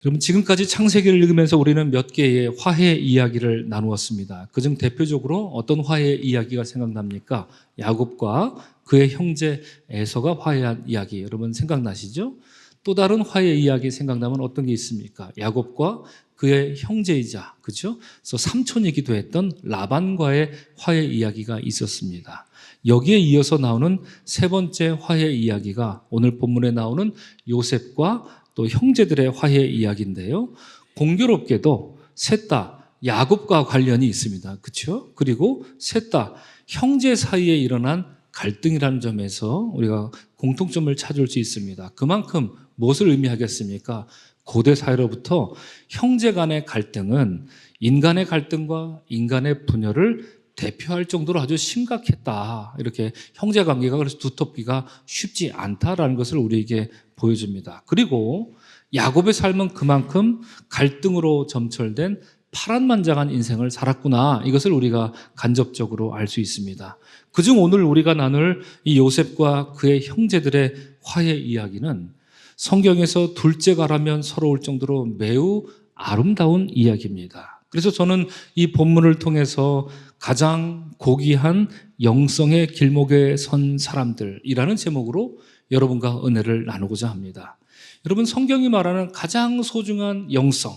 여러분, 지금까지 창세기를 읽으면서 우리는 몇 개의 화해 이야기를 나누었습니다. 그중 대표적으로 어떤 화해 이야기가 생각납니까? 야곱과 그의 형제 에서가 화해한 이야기, 여러분 생각나시죠? 또 다른 화해 이야기 생각나면 어떤 게 있습니까? 야곱과 그의 형제이자, 그죠? 그래서 삼촌이기도 했던 라반과의 화해 이야기가 있었습니다. 여기에 이어서 나오는 세 번째 화해 이야기가 오늘 본문에 나오는 요셉과 또 형제들의 화해 이야기인데요. 공교롭게도 셋 다 야곱과 관련이 있습니다. 그렇죠? 그리고 셋 다 형제 사이에 일어난 갈등이라는 점에서 우리가 공통점을 찾을 수 있습니다. 그만큼 무엇을 의미하겠습니까? 고대 사회로부터 형제 간의 갈등은 인간의 갈등과 인간의 분열을 대표할 정도로 아주 심각했다. 이렇게 형제 관계가 그래서 두텁기가 쉽지 않다라는 것을 우리에게 보여줍니다. 그리고 야곱의 삶은 그만큼 갈등으로 점철된 파란만장한 인생을 살았구나. 이것을 우리가 간접적으로 알 수 있습니다. 그중 오늘 우리가 나눌 이 요셉과 그의 형제들의 화해 이야기는 성경에서 둘째가라면 서러울 정도로 매우 아름다운 이야기입니다. 그래서 저는 이 본문을 통해서 가장 고귀한 영성의 길목에 선 사람들이라는 제목으로 여러분과 은혜를 나누고자 합니다. 여러분, 성경이 말하는 가장 소중한 영성,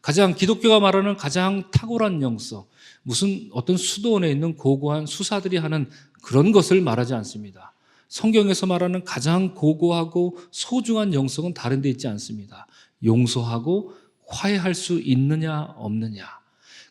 가장 기독교가 말하는 가장 탁월한 영성, 무슨 어떤 수도원에 있는 고고한 수사들이 하는 그런 것을 말하지 않습니다. 성경에서 말하는 가장 고고하고 소중한 영성은 다른 데 있지 않습니다. 용서하고 화해할 수 있느냐 없느냐,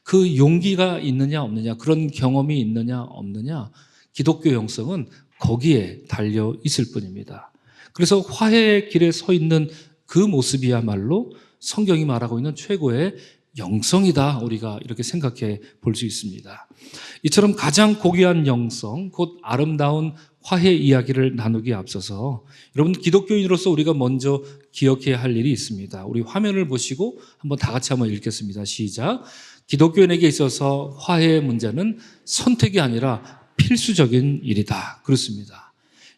그 용기가 있느냐 없느냐, 그런 경험이 있느냐 없느냐, 기독교 영성은 거기에 달려 있을 뿐입니다. 그래서 화해의 길에 서 있는 그 모습이야말로 성경이 말하고 있는 최고의 영성이다, 우리가 이렇게 생각해 볼 수 있습니다. 이처럼 가장 고귀한 영성, 곧 아름다운 화해 이야기를 나누기에 앞서서 여러분, 기독교인으로서 우리가 먼저 기억해야 할 일이 있습니다. 우리 화면을 보시고 한번 다 같이 한번 읽겠습니다. 시작. 기독교인에게 있어서 화해의 문제는 선택이 아니라 필수적인 일이다. 그렇습니다.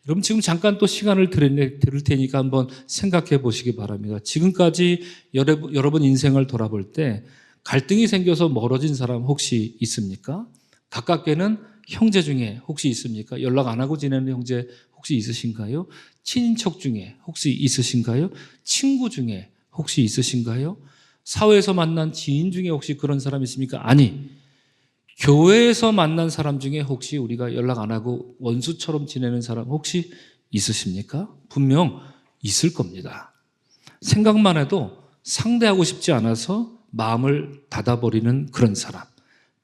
여러분, 지금 잠깐 또 시간을 드릴 테니까 한번 생각해 보시기 바랍니다. 지금까지 여러분 인생을 돌아볼 때 갈등이 생겨서 멀어진 사람 혹시 있습니까? 가깝게는 형제 중에 혹시 있습니까? 연락 안 하고 지내는 형제 혹시 있으신가요? 친인척 중에 혹시 있으신가요? 친구 중에 혹시 있으신가요? 사회에서 만난 지인 중에 혹시 그런 사람 있습니까? 아니, 교회에서 만난 사람 중에 혹시 우리가 연락 안 하고 원수처럼 지내는 사람 혹시 있으십니까? 분명 있을 겁니다. 생각만 해도 상대하고 싶지 않아서 마음을 닫아버리는 그런 사람,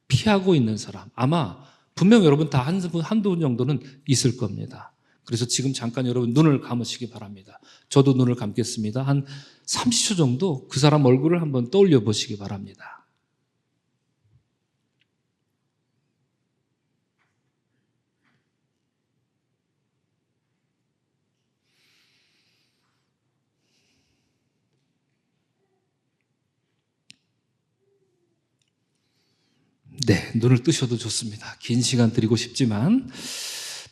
피하고 있는 사람, 아마 분명 여러분 다 한두 분 정도는 있을 겁니다. 그래서 지금 잠깐 여러분 눈을 감으시기 바랍니다. 저도 눈을 감겠습니다. 한 30초 정도 그 사람 얼굴을 한번 떠올려 보시기 바랍니다. 네, 눈을 뜨셔도 좋습니다. 긴 시간 드리고 싶지만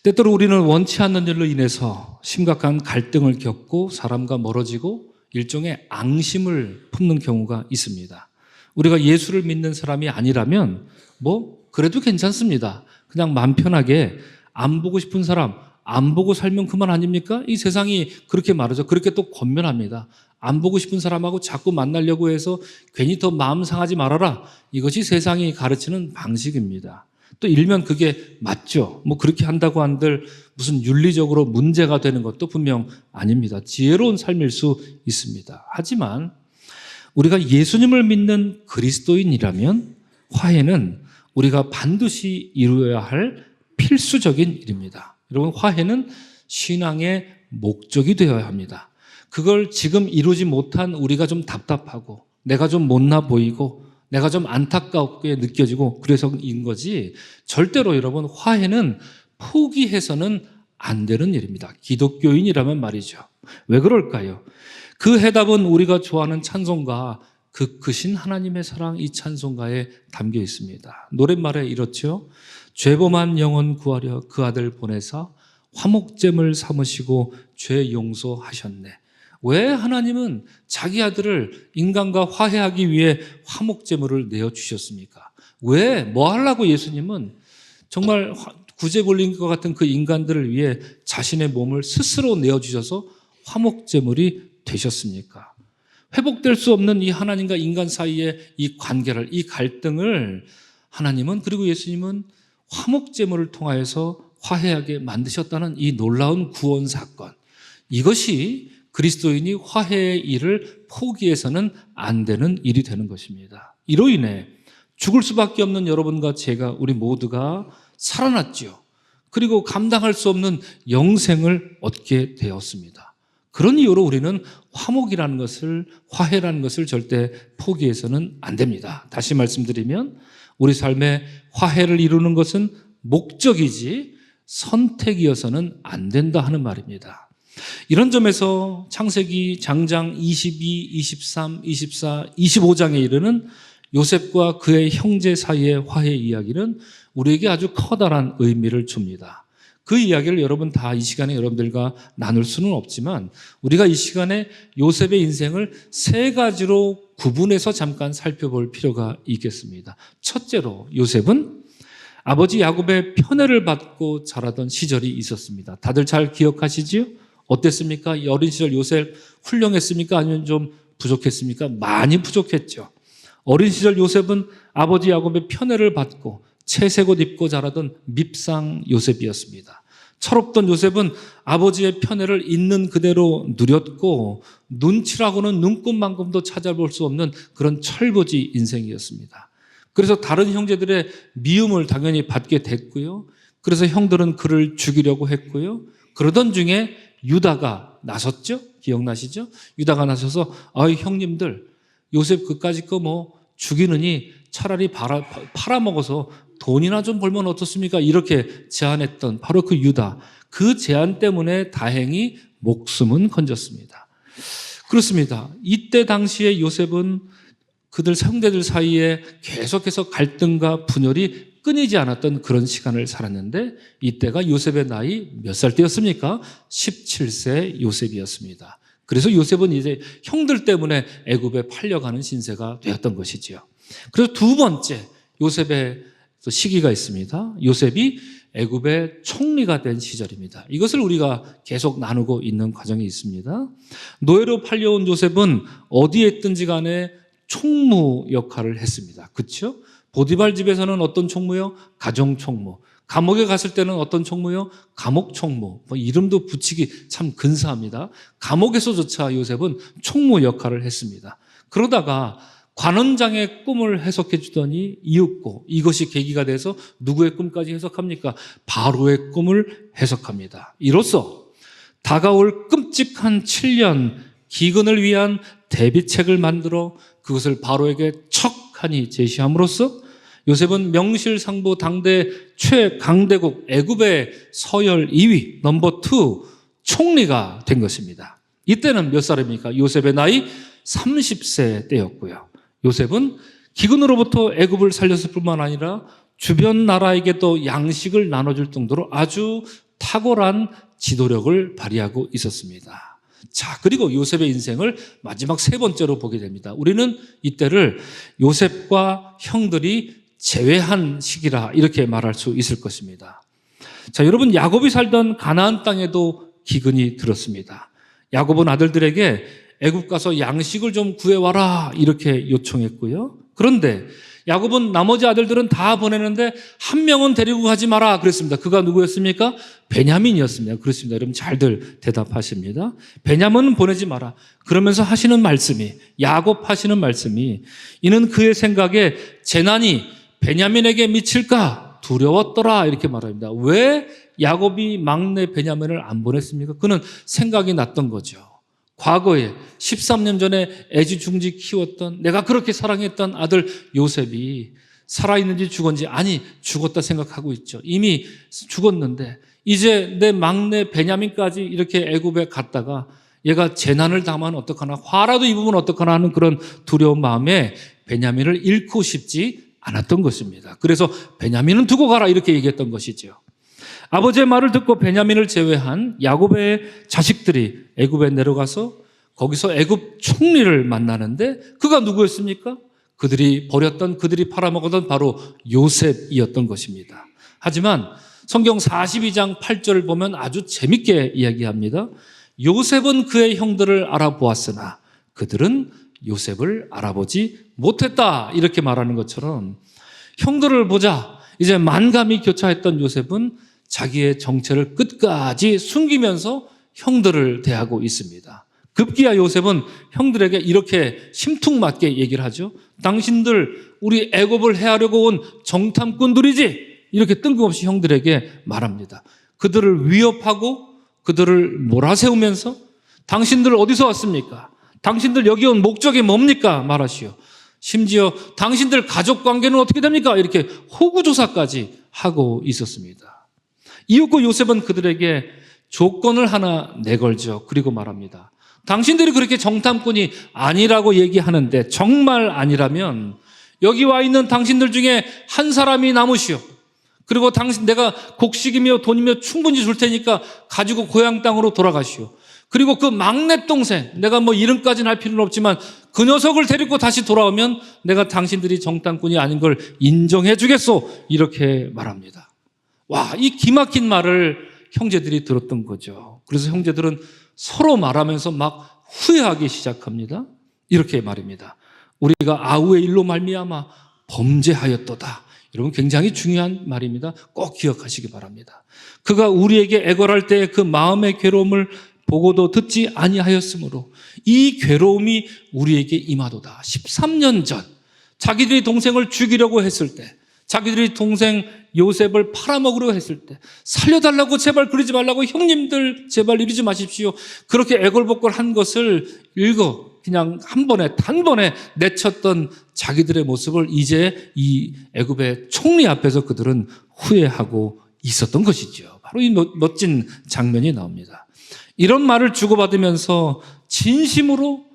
때때로 우리는 원치 않는 일로 인해서 심각한 갈등을 겪고 사람과 멀어지고 일종의 앙심을 품는 경우가 있습니다. 우리가 예수를 믿는 사람이 아니라면 그래도 괜찮습니다. 그냥 마음 편하게 안 보고 싶은 사람 안 보고 살면 그만 아닙니까? 이 세상이 그렇게 말하죠. 그렇게 또 권면합니다. 안 보고 싶은 사람하고 자꾸 만나려고 해서 괜히 더 마음 상하지 말아라. 이것이 세상이 가르치는 방식입니다. 또 일면 그게 맞죠. 그렇게 한다고 한들 무슨 윤리적으로 문제가 되는 것도 분명 아닙니다. 지혜로운 삶일 수 있습니다. 하지만 우리가 예수님을 믿는 그리스도인이라면 화해는 우리가 반드시 이루어야 할 필수적인 일입니다. 여러분, 화해는 신앙의 목적이 되어야 합니다. 그걸 지금 이루지 못한 우리가 좀 답답하고 내가 좀 못나 보이고 내가 좀 안타깝게 느껴지고 그래서인 거지, 절대로 여러분 화해는 포기해서는 안 되는 일입니다. 기독교인이라면 말이죠. 왜 그럴까요? 그 해답은 우리가 좋아하는 찬송가, 그 크신 하나님의 사랑, 이 찬송가에 담겨 있습니다. 노랫말에 이렇죠. 죄범한 영혼 구하려 그 아들 보내사 화목제물 삼으시고 죄 용서하셨네. 왜 하나님은 자기 아들을 인간과 화해하기 위해 화목제물을 내어주셨습니까? 왜? 뭐 하려고 예수님은 정말 구제불능과 같은 그 인간들을 위해 자신의 몸을 스스로 내어주셔서 화목제물이 되셨습니까? 회복될 수 없는 이 하나님과 인간 사이의 이 관계를, 이 갈등을 하나님은, 그리고 예수님은 화목제물을 통하여서 화해하게 만드셨다는 이 놀라운 구원 사건. 이것이 그리스도인이 화해의 일을 포기해서는 안 되는 일이 되는 것입니다. 이로 인해 죽을 수밖에 없는 여러분과 제가, 우리 모두가 살아났지요. 그리고 감당할 수 없는 영생을 얻게 되었습니다. 그런 이유로 우리는 화목이라는 것을, 화해라는 것을 절대 포기해서는 안 됩니다. 다시 말씀드리면 우리 삶에 화해를 이루는 것은 목적이지 선택이어서는 안 된다 하는 말입니다. 이런 점에서 창세기 장장 22, 23, 24, 25장에 이르는 요셉과 그의 형제 사이의 화해 이야기는 우리에게 아주 커다란 의미를 줍니다. 그 이야기를 여러분 다 이 시간에 여러분들과 나눌 수는 없지만 우리가 이 시간에 요셉의 인생을 세 가지로 구분해서 잠깐 살펴볼 필요가 있겠습니다. 첫째로 요셉은 아버지 야곱의 편애를 받고 자라던 시절이 있었습니다. 다들 잘 기억하시지요? 어땠습니까? 어린 시절 요셉 훌륭했습니까? 아니면 좀 부족했습니까? 많이 부족했죠. 어린 시절 요셉은 아버지 야곱의 편애를 받고 채색 옷 입고 자라던 밉상 요셉이었습니다. 철없던 요셉은 아버지의 편애를 있는 그대로 누렸고 눈치라고는 눈꽃만큼도 찾아볼 수 없는 그런 철부지 인생이었습니다. 그래서 다른 형제들의 미움을 당연히 받게 됐고요. 그래서 형들은 그를 죽이려고 했고요. 그러던 중에 유다가 나섰죠? 기억나시죠? 유다가 나서서 형님들 요셉 그까짓 거 뭐 죽이느니 차라리 팔아먹어서 돈이나 좀 벌면 어떻습니까? 이렇게 제안했던 바로 그 유다. 그 제안 때문에 다행히 목숨은 건졌습니다. 그렇습니다. 이때 당시에 요셉은 그들 형제들 사이에 계속해서 갈등과 분열이 끊이지 않았던 그런 시간을 살았는데 이때가 요셉의 나이 몇 살 때였습니까? 17세 요셉이었습니다. 그래서 요셉은 이제 형들 때문에 애굽에 팔려가는 신세가 되었던 것이지요. 그래서 두 번째 요셉의 시기가 있습니다. 요셉이 애굽의 총리가 된 시절입니다. 이것을 우리가 계속 나누고 있는 과정이 있습니다. 노예로 팔려온 요셉은 어디에 있든지 간에 총무 역할을 했습니다. 그렇죠? 보디발 집에서는 어떤 총무요? 가정 총무. 감옥에 갔을 때는 어떤 총무요? 감옥 총무. 이름도 붙이기 참 근사합니다. 감옥에서조차 요셉은 총무 역할을 했습니다. 그러다가 관원장의 꿈을 해석해 주더니 이윽고 이것이 계기가 돼서 누구의 꿈까지 해석합니까? 바로의 꿈을 해석합니다. 이로써 다가올 끔찍한 7년 기근을 위한 대비책을 만들어 그것을 바로에게 척하니 제시함으로써 요셉은 명실상부 당대 최강대국 애굽의 서열 2위 넘버 2 총리가 된 것입니다. 이때는 몇 살입니까? 요셉의 나이 30세 때였고요. 요셉은 기근으로부터 애굽을 살렸을 뿐만 아니라 주변 나라에게도 양식을 나눠줄 정도로 아주 탁월한 지도력을 발휘하고 있었습니다. 자, 그리고 요셉의 인생을 마지막 세 번째로 보게 됩니다. 우리는 이때를 요셉과 형들이 제외한 시기라 이렇게 말할 수 있을 것입니다. 자, 여러분 야곱이 살던 가나안 땅에도 기근이 들었습니다. 야곱은 아들들에게 애굽 가서 양식을 좀 구해와라 이렇게 요청했고요. 그런데 야곱은 나머지 아들들은 다 보내는데 한 명은 데리고 가지 마라 그랬습니다. 그가 누구였습니까? 베냐민이었습니다. 그렇습니다. 여러분 잘들 대답하십니다. 베냐민은 보내지 마라. 그러면서 하시는 말씀이, 야곱 하시는 말씀이, 이는 그의 생각에 재난이 베냐민에게 미칠까 두려웠더라 이렇게 말합니다. 왜 야곱이 막내 베냐민을 안 보냈습니까? 그는 생각이 났던 거죠. 과거에 13년 전에 애지중지 키웠던, 내가 그렇게 사랑했던 아들 요셉이 살아있는지 죽었는지, 아니 죽었다 생각하고 있죠. 이미 죽었는데 이제 내 막내 베냐민까지 이렇게 애굽에 갔다가 얘가 재난을 당하면 어떡하나, 화라도 입으면 어떡하나 하는 그런 두려운 마음에 베냐민을 잃고 싶지 않았던 것입니다. 그래서 베냐민은 두고 가라 이렇게 얘기했던 것이죠. 아버지의 말을 듣고 베냐민을 제외한 야곱의 자식들이 애굽에 내려가서 거기서 애굽 총리를 만나는데 그가 누구였습니까? 그들이 버렸던, 그들이 팔아먹었던 바로 요셉이었던 것입니다. 하지만 성경 42장 8절을 보면 아주 재밌게 이야기합니다. 요셉은 그의 형들을 알아보았으나 그들은 요셉을 알아보지 못했다. 이렇게 말하는 것처럼 형들을 보자 이제 만감이 교차했던 요셉은 자기의 정체를 끝까지 숨기면서 형들을 대하고 있습니다. 급기야 요셉은 형들에게 이렇게 심퉁맞게 얘기를 하죠. 당신들 우리 애굽을 해하려고 온 정탐꾼들이지? 이렇게 뜬금없이 형들에게 말합니다. 그들을 위협하고 그들을 몰아세우면서 당신들 어디서 왔습니까? 당신들 여기 온 목적이 뭡니까? 말하시오. 심지어 당신들 가족 관계는 어떻게 됩니까? 이렇게 호구조사까지 하고 있었습니다. 이윽고 요셉은 그들에게 조건을 하나 내걸죠. 그리고 말합니다. 당신들이 그렇게 정탐꾼이 아니라고 얘기하는데 정말 아니라면 여기 와 있는 당신들 중에 한 사람이 남으시오. 그리고 내가 곡식이며 돈이며 충분히 줄 테니까 가지고 고향 땅으로 돌아가시오. 그리고 그 막내 동생, 내가 뭐 이름까지는 할 필요는 없지만 그 녀석을 데리고 다시 돌아오면 내가 당신들이 정탐꾼이 아닌 걸 인정해 주겠소. 이렇게 말합니다. 와, 이 기막힌 말을 형제들이 들었던 거죠. 그래서 형제들은 서로 말하면서 막 후회하기 시작합니다. 이렇게 말입니다. 우리가 아우의 일로 말미암아 범죄하였도다. 여러분 굉장히 중요한 말입니다. 꼭 기억하시기 바랍니다. 그가 우리에게 애걸할 때 그 마음의 괴로움을 보고도 듣지 아니하였으므로 이 괴로움이 우리에게 임하도다. 13년 전 자기들이 동생을 죽이려고 했을 때, 자기들이 동생 요셉을 팔아먹으려 했을 때 살려달라고 제발 그러지 말라고 형님들 제발 이러지 마십시오. 그렇게 애걸복걸한 것을 그냥 한 번에 단번에 내쳤던 자기들의 모습을 이제 이 애굽의 총리 앞에서 그들은 후회하고 있었던 것이죠. 바로 이 멋진 장면이 나옵니다. 이런 말을 주고받으면서 진심으로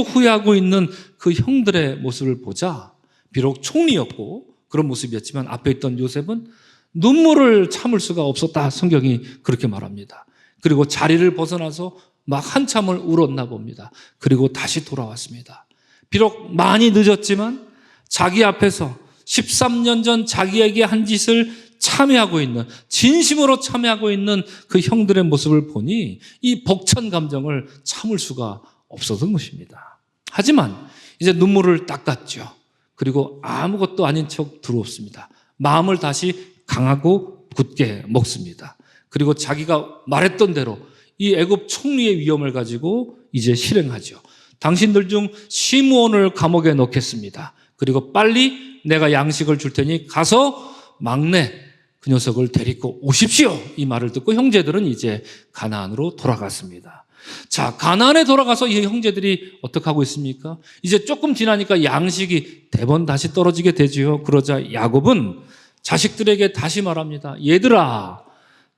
후회하고 있는 그 형들의 모습을 보자 비록 총리였고 그런 모습이었지만 앞에 있던 요셉은 눈물을 참을 수가 없었다. 성경이 그렇게 말합니다. 그리고 자리를 벗어나서 막 한참을 울었나 봅니다. 그리고 다시 돌아왔습니다. 비록 많이 늦었지만 자기 앞에서 13년 전 자기에게 한 짓을 참회하고 있는, 진심으로 참회하고 있는 그 형들의 모습을 보니 이 벅찬 감정을 참을 수가 없었던 것입니다. 하지만 이제 눈물을 닦았죠. 그리고 아무것도 아닌 척 들어옵습니다. 마음을 다시 강하고 굳게 먹습니다. 그리고 자기가 말했던 대로 이 애굽 총리의 위엄을 가지고 이제 실행하죠. 당신들 중 시므온을 감옥에 넣겠습니다. 그리고 빨리 내가 양식을 줄 테니 가서 막내 그 녀석을 데리고 오십시오. 이 말을 듣고 형제들은 이제 가나안으로 돌아갔습니다. 자, 가나안에 돌아가서 이 형제들이 어떻게 하고 있습니까? 이제 조금 지나니까 양식이 대번 다시 떨어지게 되지요. 그러자 야곱은 자식들에게 다시 말합니다. 얘들아,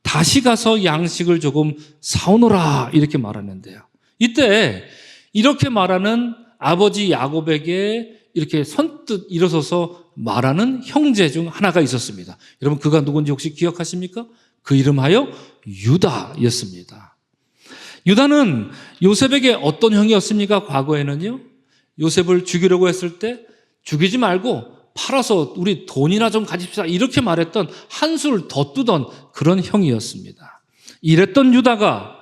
다시 가서 양식을 조금 사오너라. 이렇게 말하는데요. 이때 이렇게 말하는 아버지 야곱에게 이렇게 선뜻 일어서서 말하는 형제 중 하나가 있었습니다. 여러분 그가 누군지 혹시 기억하십니까? 그 이름하여 유다였습니다. 유다는 요셉에게 어떤 형이었습니까? 과거에는요. 요셉을 죽이려고 했을 때 죽이지 말고 팔아서 우리 돈이나 좀 가집시다 이렇게 말했던 한술 더 뜨던 그런 형이었습니다. 이랬던 유다가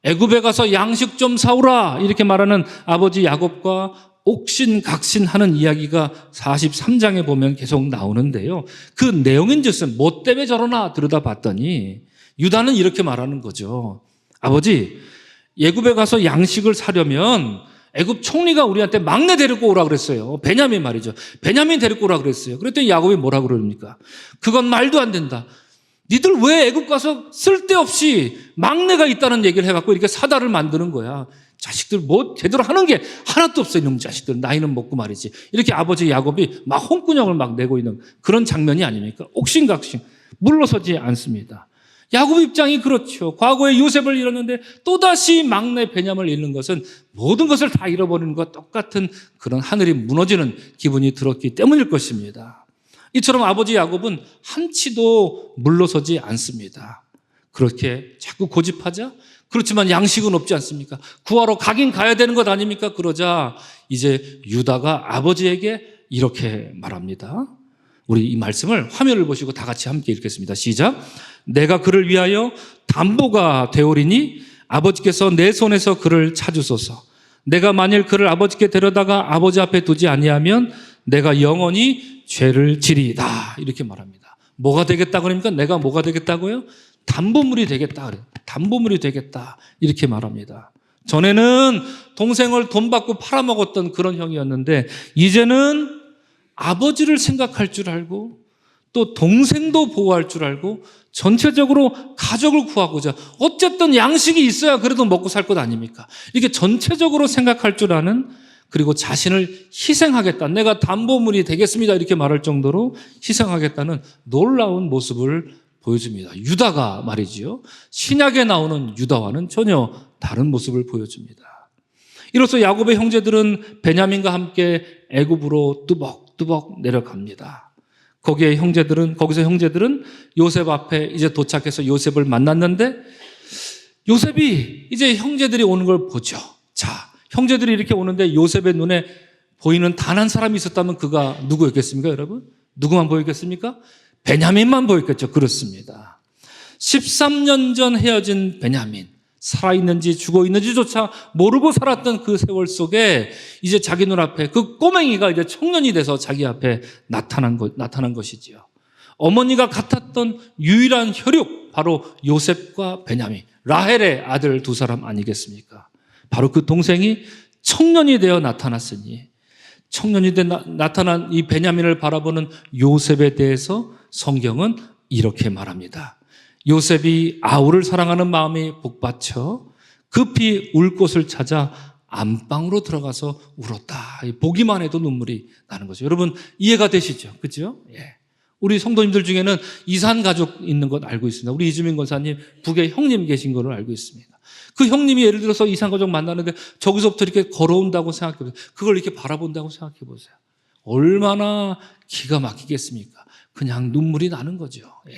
애굽에 가서 양식 좀 사오라 이렇게 말하는 아버지 야곱과 옥신각신하는 이야기가 43장에 보면 계속 나오는데요. 그 내용인즉슨 뭐 때문에 저러나 들여다봤더니 유다는 이렇게 말하는 거죠. 아버지, 애굽에 가서 양식을 사려면 애굽 총리가 우리한테 막내 데리고 오라 그랬어요. 베냐민 말이죠. 베냐민 데리고 오라 그랬어요. 그랬더니 야곱이 뭐라 그러니까? 그건 말도 안 된다. 니들 왜 애굽 가서 쓸데없이 막내가 있다는 얘기를 해갖고 이렇게 사다를 만드는 거야. 자식들 뭐 제대로 하는 게 하나도 없어 이놈 자식들. 나이는 먹고 말이지. 이렇게 아버지 야곱이 막 홍군형을 막 내고 있는 그런 장면이 아닙니까? 옥신각신 물러서지 않습니다. 야곱 입장이 그렇죠. 과거에 요셉을 잃었는데 또다시 막내 베냐민을 잃는 것은 모든 것을 다 잃어버리는 것과 똑같은 그런 하늘이 무너지는 기분이 들었기 때문일 것입니다. 이처럼 아버지 야곱은 한치도 물러서지 않습니다. 그렇게 자꾸 고집하자. 그렇지만 양식은 없지 않습니까? 구하러 가긴 가야 되는 것 아닙니까? 그러자 이제 유다가 아버지에게 이렇게 말합니다. 우리 이 말씀을 화면을 보시고 다 같이 함께 읽겠습니다. 시작. 내가 그를 위하여 담보가 되오리니 아버지께서 내 손에서 그를 찾으소서. 내가 만일 그를 아버지께 데려다가 아버지 앞에 두지 아니하면 내가 영원히 죄를 지리이다. 이렇게 말합니다. 뭐가 되겠다 그러니까 내가 뭐가 되겠다고요? 담보물이 되겠다. 담보물이 되겠다. 이렇게 말합니다. 전에는 동생을 돈 받고 팔아먹었던 그런 형이었는데 이제는 아버지를 생각할 줄 알고 또 동생도 보호할 줄 알고 전체적으로 가족을 구하고자 어쨌든 양식이 있어야 그래도 먹고 살 것 아닙니까? 이렇게 전체적으로 생각할 줄 아는 그리고 자신을 희생하겠다. 내가 담보물이 되겠습니다. 이렇게 말할 정도로 희생하겠다는 놀라운 모습을 보여줍니다. 유다가 말이지요. 신약에 나오는 유다와는 전혀 다른 모습을 보여줍니다. 이로써 야곱의 형제들은 베냐민과 함께 애굽으로 뚜벅뚜벅 내려갑니다. 거기서 형제들은 요셉 앞에 이제 도착해서 요셉을 만났는데 요셉이 이제 형제들이 오는 걸 보죠. 자, 형제들이 이렇게 오는데 요셉의 눈에 보이는 단 한 사람이 있었다면 그가 누구였겠습니까, 여러분? 누구만 보였겠습니까? 베냐민만 보였겠죠. 그렇습니다. 13년 전 헤어진 베냐민, 살아있는지 죽어있는지조차 모르고 살았던 그 세월 속에 이제 자기 눈앞에 그 꼬맹이가 이제 청년이 돼서 자기 앞에 나타난 것이지요. 어머니가 같았던 유일한 혈육, 바로 요셉과 베냐민, 라헬의 아들 두 사람 아니겠습니까? 바로 그 동생이 청년이 되어 나타났으니 청년이 되어 나타난 이 베냐민을 바라보는 요셉에 대해서 성경은 이렇게 말합니다. 요셉이 아우를 사랑하는 마음이 복받쳐 급히 울 곳을 찾아 안방으로 들어가서 울었다. 보기만 해도 눈물이 나는 거죠. 여러분 이해가 되시죠? 그렇죠? 예. 우리 성도님들 중에는 이산 가족 있는 것 알고 있습니다. 우리 이주민 권사님 북에 형님 계신 거를 알고 있습니다. 그 형님이 예를 들어서 이산 가족 만나는데 저기서부터 이렇게 걸어온다고 생각해 보세요. 그걸 이렇게 바라본다고 생각해 보세요. 얼마나 기가 막히겠습니까? 그냥 눈물이 나는 거죠. 예.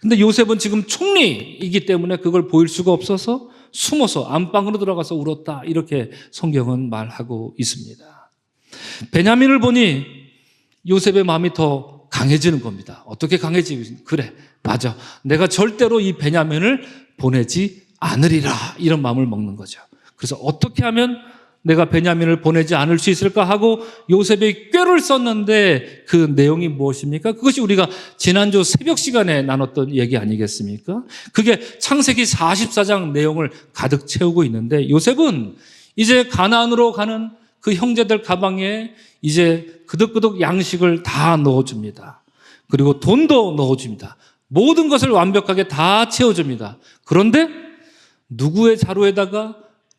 근데 요셉은 지금 총리이기 때문에 그걸 보일 수가 없어서 숨어서 안방으로 들어가서 울었다. 이렇게 성경은 말하고 있습니다. 베냐민을 보니 요셉의 마음이 더 강해지는 겁니다. 어떻게 강해지지? 그래, 맞아. 내가 절대로 이 베냐민을 보내지 않으리라. 이런 마음을 먹는 거죠. 그래서 어떻게 하면 내가 베냐민을 보내지 않을 수 있을까 하고 요셉이 꾀를 썼는데 그 내용이 무엇입니까? 그것이 우리가 지난주 새벽 시간에 나눴던 얘기 아니겠습니까? 그게 창세기 44장 내용을 가득 채우고 있는데 요셉은 이제 가나안으로 가는 그 형제들 가방에 이제 그득그득 양식을 다 넣어줍니다. 그리고 돈도 넣어줍니다. 모든 것을 완벽하게 다 채워줍니다. 그런데 누구의 자루에다가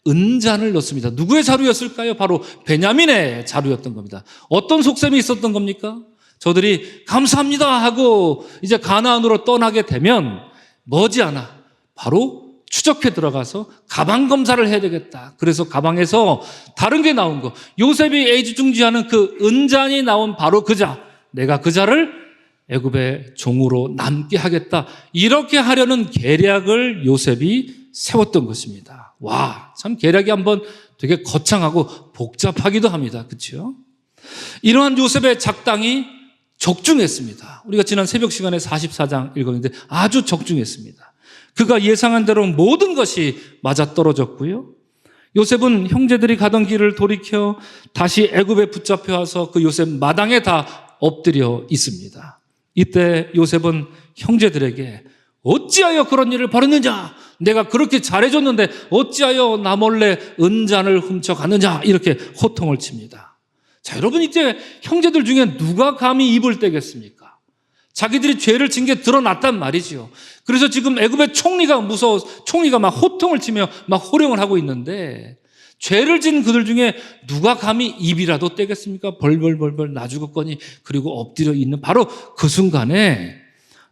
은잔을 넣습니다. 누구의 자루였을까요? 바로 베냐민의 자루였던 겁니다. 어떤 속셈이 있었던 겁니까? 저들이 감사합니다 하고 이제 가나안으로 떠나게 되면 머지않아 바로 추적해 들어가서 가방 검사를 해야 되겠다. 그래서 가방에서 다른 게 나온 거, 요셉이 애지중지하는 그 은잔이 나온 바로 그 자, 내가 그 자를 애굽의 종으로 남게 하겠다. 이렇게 하려는 계략을 요셉이 세웠던 것입니다. 와, 참 계략이 한번 되게 거창하고 복잡하기도 합니다. 그렇죠? 이러한 요셉의 작당이 적중했습니다. 우리가 지난 새벽 시간에 44장 읽었는데 아주 적중했습니다. 그가 예상한 대로 모든 것이 맞아떨어졌고요. 요셉은 형제들이 가던 길을 돌이켜 다시 애굽에 붙잡혀 와서 그 요셉 마당에 다 엎드려 있습니다. 이때 요셉은 형제들에게 어찌하여 그런 일을 벌였느냐? 내가 그렇게 잘해줬는데 어찌하여 나 몰래 은잔을 훔쳐가느냐? 이렇게 호통을 칩니다. 자, 여러분 이때 형제들 중에 누가 감히 입을 떼겠습니까? 자기들이 죄를 진 게 드러났단 말이지요. 그래서 지금 애굽의 총리가 무서워서 총리가 막 호통을 치며 막 호령을 하고 있는데 죄를 진 그들 중에 누가 감히 입이라도 떼겠습니까? 벌벌벌벌 나 죽었거니. 그리고 엎드려 있는 바로 그 순간에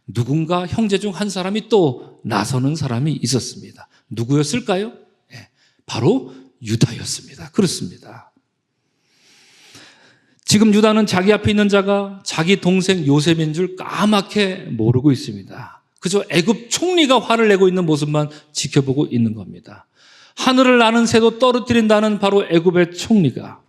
누군가 형제 중 한 사람이 또 나서는 사람이 있었습니다. 누구였을까요? 네, 바로 유다였습니다. 그렇습니다. 지금 유다는 자기 앞에 있는 자가 자기 동생 요셉인 줄 까맣게 모르고 있습니다. 그저 애굽 총리가 화를 내고 있는 모습만 지켜보고 있는 겁니다. 하늘을 나는 새도 떨어뜨린다는 바로 애굽의 총리가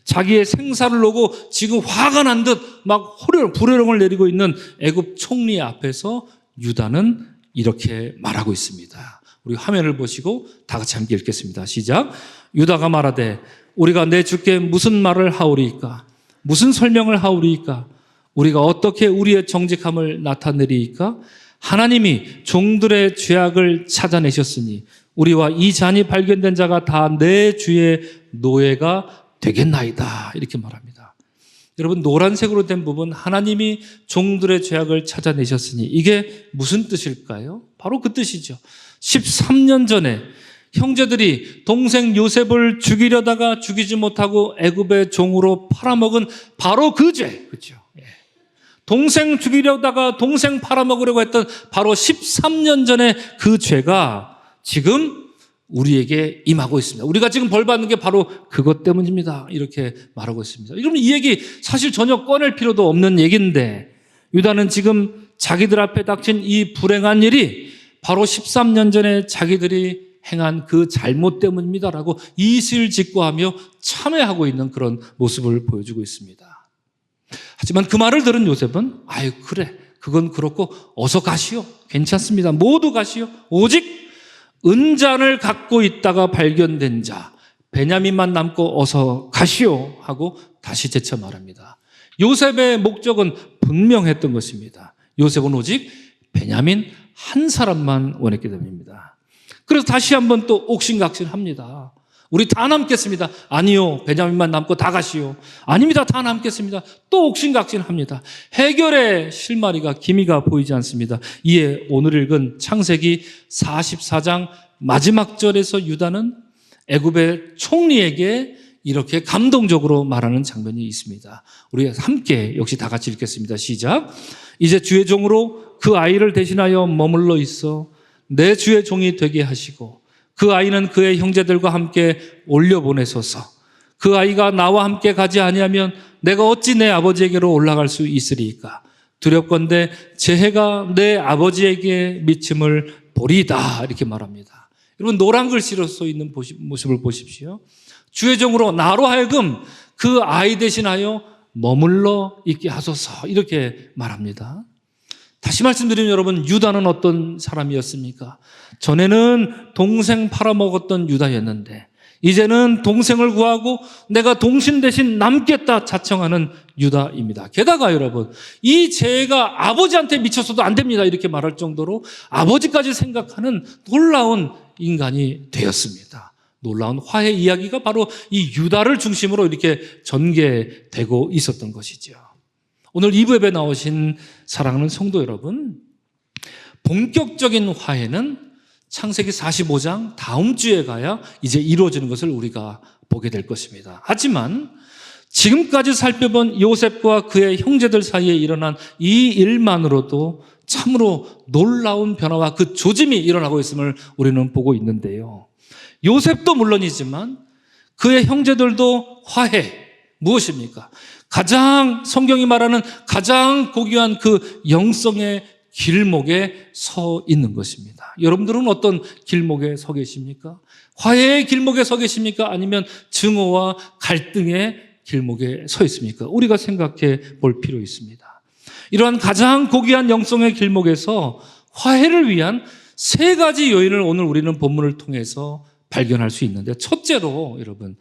자기의 생사를 놓고 지금 화가 난 듯 막 불호령을 내리고 있는 애굽 총리 앞에서 유다는 이렇게 말하고 있습니다. 우리 화면을 보시고 다 같이 함께 읽겠습니다. 시작. 유다가 말하되 우리가 내 주께 무슨 말을 하오리이까? 무슨 설명을 하오리이까? 우리가 어떻게 우리의 정직함을 나타내리이까? 하나님이 종들의 죄악을 찾아내셨으니 우리와 이 잔이 발견된 자가 다 내 주의 노예가 되겠나이다. 이렇게 말합니다. 여러분, 노란색으로 된 부분, 하나님이 종들의 죄악을 찾아내셨으니 이게 무슨 뜻일까요? 바로 그 뜻이죠. 13년 전에 형제들이 동생 요셉을 죽이려다가 죽이지 못하고 애굽의 종으로 팔아먹은 바로 그 죄. 그렇죠? 동생 죽이려다가 동생 팔아먹으려고 했던 바로 13년 전에 그 죄가 지금 우리에게 임하고 있습니다. 우리가 지금 벌 받는 게 바로 그것 때문입니다. 이렇게 말하고 있습니다. 여러분, 이 얘기 사실 전혀 꺼낼 필요도 없는 얘기인데 유다는 지금 자기들 앞에 닥친 이 불행한 일이 바로 13년 전에 자기들이 행한 그 잘못 때문입니다라고 이실직고하며 참회하고 있는 그런 모습을 보여주고 있습니다. 하지만 그 말을 들은 요셉은 아유 그래 그건 그렇고 어서 가시오. 괜찮습니다. 모두 가시오. 오직 은잔을 갖고 있다가 발견된 자 베냐민만 남고 어서 가시오 하고 다시 재차 말합니다. 요셉의 목적은 분명했던 것입니다. 요셉은 오직 베냐민 한 사람만 원했기 때문입니다. 그래서 다시 한번 또 옥신각신합니다. 우리 다 남겠습니다. 아니요, 베냐민만 남고 다 가시오. 아닙니다, 다 남겠습니다. 또 옥신각신합니다. 해결의 실마리가 기미가 보이지 않습니다. 이에 오늘 읽은 창세기 44장 마지막 절에서 유다는 애굽의 총리에게 이렇게 감동적으로 말하는 장면이 있습니다. 우리 함께 역시 다 같이 읽겠습니다. 시작. 이제 주의 종으로 그 아이를 대신하여 머물러 있어 내 주의 종이 되게 하시고 그 아이는 그의 형제들과 함께 올려보내소서. 그 아이가 나와 함께 가지 아니하면 내가 어찌 내 아버지에게로 올라갈 수 있으리이까? 두렵건대 제 해가 내 아버지에게 미침을 보리이다. 이렇게 말합니다. 여러분, 노란 글씨로 써 있는 모습을 보십시오. 주의 종으로 나로 하여금 그 아이 대신하여 머물러 있게 하소서. 이렇게 말합니다. 다시 말씀드리면 여러분, 유다는 어떤 사람이었습니까? 전에는 동생 팔아먹었던 유다였는데 이제는 동생을 구하고 내가 동신 대신 남겠다 자청하는 유다입니다. 게다가 여러분, 이 죄가 아버지한테 미쳤어도 안 됩니다. 이렇게 말할 정도로 아버지까지 생각하는 놀라운 인간이 되었습니다. 놀라운 화해 이야기가 바로 이 유다를 중심으로 이렇게 전개되고 있었던 것이죠. 오늘 2부 예배 나오신 사랑하는 성도 여러분, 본격적인 화해는 창세기 45장 다음 주에 가야 이제 이루어지는 것을 우리가 보게 될 것입니다. 하지만 지금까지 살펴본 요셉과 그의 형제들 사이에 일어난 이 일만으로도 참으로 놀라운 변화와 그 조짐이 일어나고 있음을 우리는 보고 있는데요. 요셉도 물론이지만 그의 형제들도 화해, 무엇입니까? 가장 성경이 말하는 가장 고귀한 그 영성의 길목에 서 있는 것입니다. 여러분들은 어떤 길목에 서 계십니까? 화해의 길목에 서 계십니까? 아니면 증오와 갈등의 길목에 서 있습니까? 우리가 생각해 볼 필요 있습니다. 이러한 가장 고귀한 영성의 길목에서 화해를 위한 세 가지 요인을 오늘 우리는 본문을 통해서 발견할 수 있는데, 첫째로 여러분,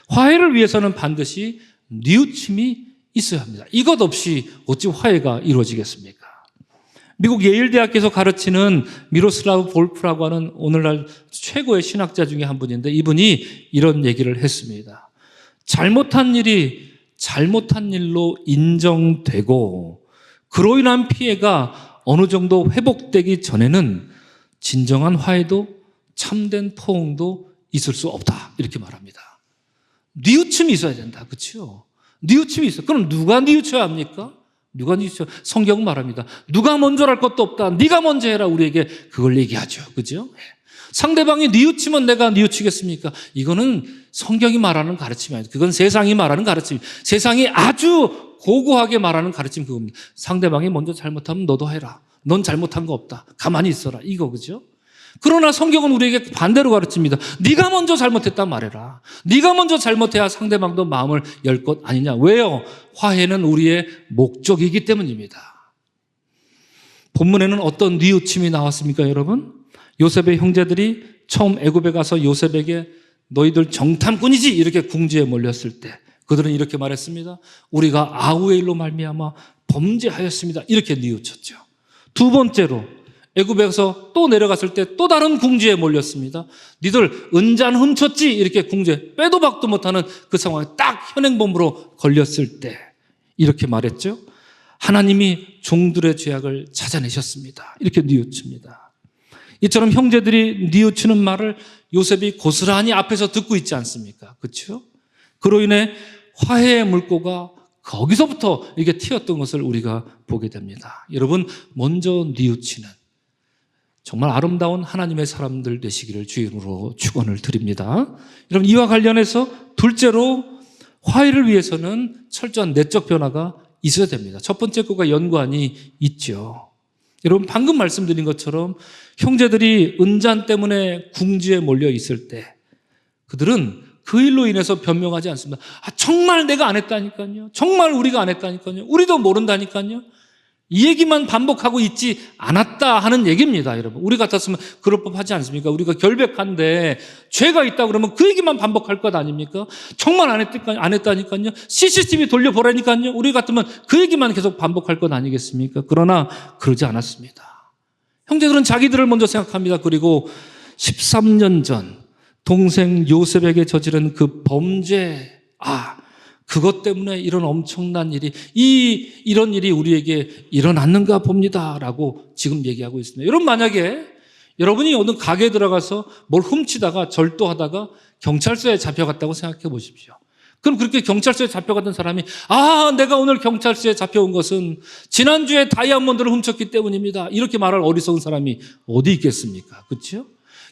화해를 위해서는 반드시 뉘우침이 있어야 합니다. 이것 없이 어찌 화해가 이루어지겠습니까? 미국 예일대학교에서 가르치는 미로슬라브 볼프라고 하는 오늘날 최고의 신학자 중에 한 분인데 이분이 이런 얘기를 했습니다. 잘못한 일이 잘못한 일로 인정되고 그로 인한 피해가 어느 정도 회복되기 전에는 진정한 화해도 참된 포옹도 있을 수 없다. 이렇게 말합니다. 뉘우침이 있어야 된다. 그렇죠? 뉘우침이 있어. 그럼 누가 뉘우쳐야 합니까? 누가 뉘우쳐? 성경은 말합니다. 누가 먼저랄 것도 없다. 네가 먼저 해라. 우리에게 그걸 얘기하죠. 그죠? 상대방이 뉘우치면 내가 뉘우치겠습니까? 이거는 성경이 말하는 가르침이 아니에요. 그건 세상이 말하는 가르침. 세상이 아주 고고하게 말하는 가르침 그겁니다. 상대방이 먼저 잘못하면 너도 해라. 넌 잘못한 거 없다. 가만히 있어라. 이거 그죠? 그러나 성경은 우리에게 반대로 가르칩니다. 네가 먼저 잘못했다 말해라. 네가 먼저 잘못해야 상대방도 마음을 열 것 아니냐. 왜요? 화해는 우리의 목적이기 때문입니다. 본문에는 어떤 뉘우침이 나왔습니까, 여러분? 요셉의 형제들이 처음 애굽에 가서 요셉에게 너희들 정탐꾼이지 이렇게 궁지에 몰렸을 때 그들은 이렇게 말했습니다. 우리가 아우의 일로 말미암아 범죄하였습니다. 이렇게 뉘우쳤죠. 두 번째로 애굽에서 또 내려갔을 때 또 다른 궁지에 몰렸습니다. 니들 은잔 훔쳤지 이렇게 궁지에 빼도 박도 못하는 그 상황에 딱 현행범으로 걸렸을 때 이렇게 말했죠. 하나님이 종들의 죄악을 찾아내셨습니다. 이렇게 뉘우칩니다. 이처럼 형제들이 뉘우치는 말을 요셉이 고스란히 앞에서 듣고 있지 않습니까? 그렇죠? 그로 인해 화해의 물꼬가 거기서부터 이게 튀었던 것을 우리가 보게 됩니다. 여러분, 먼저 뉘우치는 정말 아름다운 하나님의 사람들 되시기를 주님으로 축원을 드립니다. 여러분, 이와 관련해서 둘째로 화해를 위해서는 철저한 내적 변화가 있어야 됩니다. 첫 번째 것과 연관이 있죠. 여러분, 방금 말씀드린 것처럼 형제들이 은잔 때문에 궁지에 몰려 있을 때 그들은 그 일로 인해서 변명하지 않습니다. 정말 내가 안 했다니까요. 정말 우리가 안 했다니까요. 우리도 모른다니까요. 이 얘기만 반복하고 있지 않았다 하는 얘기입니다, 여러분. 우리 같았으면 그럴 법하지 않습니까? 우리가 결백한데 죄가 있다 그러면 그 얘기만 반복할 것 아닙니까? 정말 안 했다니까요. CCTV 돌려보라니까요. 우리 같으면 그 얘기만 계속 반복할 것 아니겠습니까? 그러나 그러지 않았습니다. 형제들은 자기들을 먼저 생각합니다. 그리고 13년 전 동생 요셉에게 저지른 그 범죄, 그것 때문에 이런 엄청난 일이, 이런 일이 우리에게 일어났는가 봅니다라고 지금 얘기하고 있습니다. 여러분, 만약에 여러분이 어느 가게에 들어가서 뭘 훔치다가 절도하다가 경찰서에 잡혀갔다고 생각해 보십시오. 그럼 그렇게 경찰서에 잡혀갔던 사람이 내가 오늘 경찰서에 잡혀온 것은 지난주에 다이아몬드를 훔쳤기 때문입니다. 이렇게 말할 어리석은 사람이 어디 있겠습니까? 그렇죠?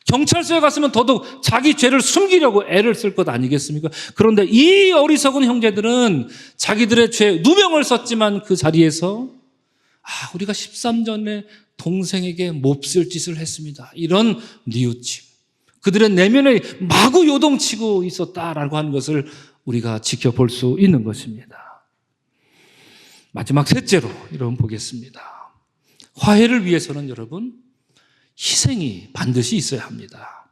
경찰서에 갔으면 더더욱 자기 죄를 숨기려고 애를 쓸 것 아니겠습니까? 그런데 이 어리석은 형제들은 자기들의 죄 누명을 썼지만 그 자리에서 우리가 13년 전에 동생에게 몹쓸 짓을 했습니다. 이런 뉘우침. 그들의 내면에 마구 요동치고 있었다라고 하는 것을 우리가 지켜볼 수 있는 것입니다. 마지막 셋째로 여러분 보겠습니다. 화해를 위해서는 여러분 희생이 반드시 있어야 합니다.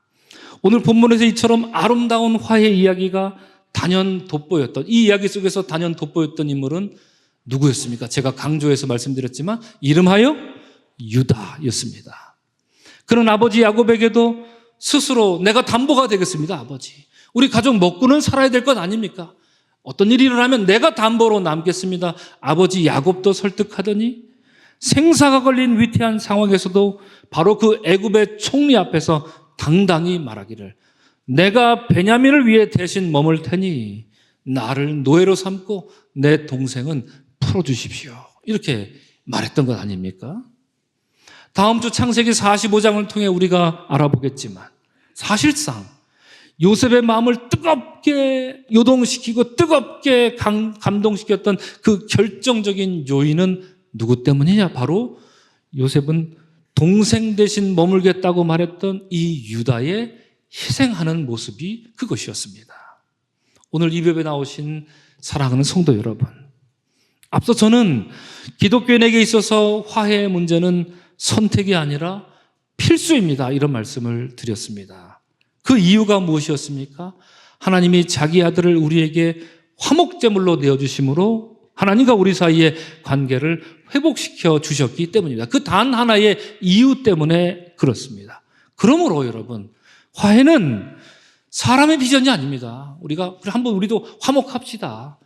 오늘 본문에서 이처럼 아름다운 화해 이야기가 단연 돋보였던, 이 이야기 속에서 단연 돋보였던 인물은 누구였습니까? 제가 강조해서 말씀드렸지만 이름하여 유다였습니다. 그는 아버지 야곱에게도 스스로 내가 담보가 되겠습니다. 아버지, 우리 가족 먹고는 살아야 될 것 아닙니까? 어떤 일이 일어나면 내가 담보로 남겠습니다. 아버지 야곱도 설득하더니 생사가 걸린 위태한 상황에서도 바로 그 애굽의 총리 앞에서 당당히 말하기를 내가 베냐민을 위해 대신 머물 테니 나를 노예로 삼고 내 동생은 풀어주십시오. 이렇게 말했던 것 아닙니까? 다음 주 창세기 45장을 통해 우리가 알아보겠지만 사실상 요셉의 마음을 뜨겁게 요동시키고 뜨겁게 감동시켰던 그 결정적인 요인은 누구 때문이냐? 바로 요셉은 동생 대신 머물겠다고 말했던 이 유다의 희생하는 모습이 그것이었습니다. 오늘 이 벽에 나오신 사랑하는 성도 여러분, 앞서 저는 기독교인에게 있어서 화해의 문제는 선택이 아니라 필수입니다, 이런 말씀을 드렸습니다. 그 이유가 무엇이었습니까? 하나님이 자기 아들을 우리에게 화목제물로 내어주심으로 하나님과 우리 사이의 관계를 회복시켜 주셨기 때문입니다. 그 단 하나의 이유 때문에 그렇습니다. 그러므로 여러분, 화해는 사람의 비전이 아닙니다. 우리도 화목합시다,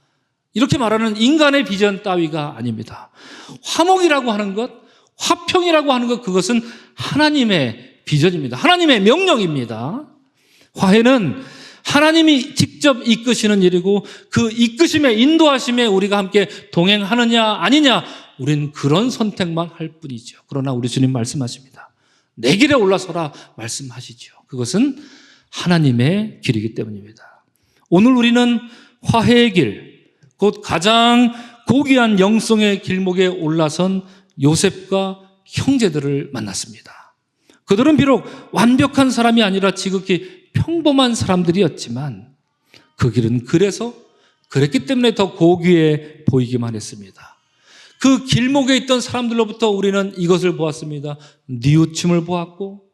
이렇게 말하는 인간의 비전 따위가 아닙니다. 화목이라고 하는 것, 화평이라고 하는 것, 그것은 하나님의 비전입니다. 하나님의 명령입니다. 화해는 하나님이 직접 이끄시는 일이고 그 이끄심에, 인도하심에 우리가 함께 동행하느냐 아니냐, 우린 그런 선택만 할 뿐이죠. 그러나 우리 주님 말씀하십니다. 내 길에 올라서라 말씀하시죠. 그것은 하나님의 길이기 때문입니다. 오늘 우리는 화해의 길, 곧 가장 고귀한 영성의 길목에 올라선 요셉과 형제들을 만났습니다. 그들은 비록 완벽한 사람이 아니라 지극히 평범한 사람들이었지만 그 길은 그랬기 때문에 더 고귀해 보이기만 했습니다. 그 길목에 있던 사람들로부터 우리는 이것을 보았습니다. 뉘우침을 보았고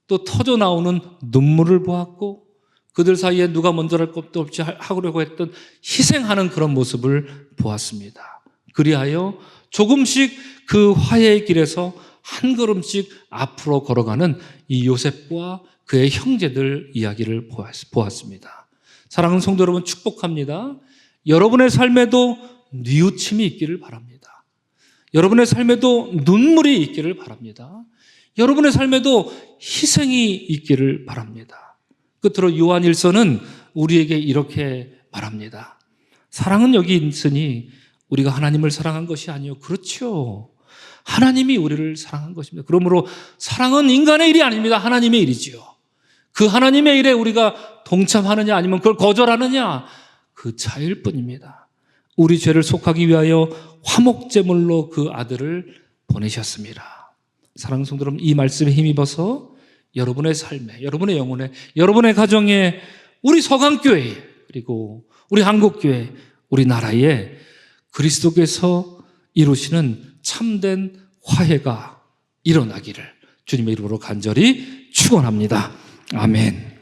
또 터져 나오는 눈물을 보았고 그들 사이에 누가 먼저랄 것도 없이 하려고 했던 희생하는 그런 모습을 보았습니다. 그리하여 조금씩 그 화해의 길에서 한 걸음씩 앞으로 걸어가는 이 요셉과 그의 형제들 이야기를 보았습니다. 사랑하는 성도 여러분, 축복합니다. 여러분의 삶에도 뉘우침이 있기를 바랍니다. 여러분의 삶에도 눈물이 있기를 바랍니다. 여러분의 삶에도 희생이 있기를 바랍니다. 끝으로 요한 1서는 우리에게 이렇게 말합니다. 사랑은 여기 있으니 우리가 하나님을 사랑한 것이 아니요. 그렇죠. 하나님이 우리를 사랑한 것입니다. 그러므로 사랑은 인간의 일이 아닙니다. 하나님의 일이지요. 그 하나님의 일에 우리가 동참하느냐 아니면 그걸 거절하느냐 그 차이일 뿐입니다. 우리 죄를 속하기 위하여 화목제물로 그 아들을 보내셨습니다. 사랑하는 성도 여러분, 이 말씀에 힘입어서 여러분의 삶에, 여러분의 영혼에, 여러분의 가정에, 우리 서강교회, 그리고 우리 한국교회, 우리나라에 그리스도께서 이루시는 참된 화해가 일어나기를 주님의 이름으로 간절히 축원합니다. 아멘.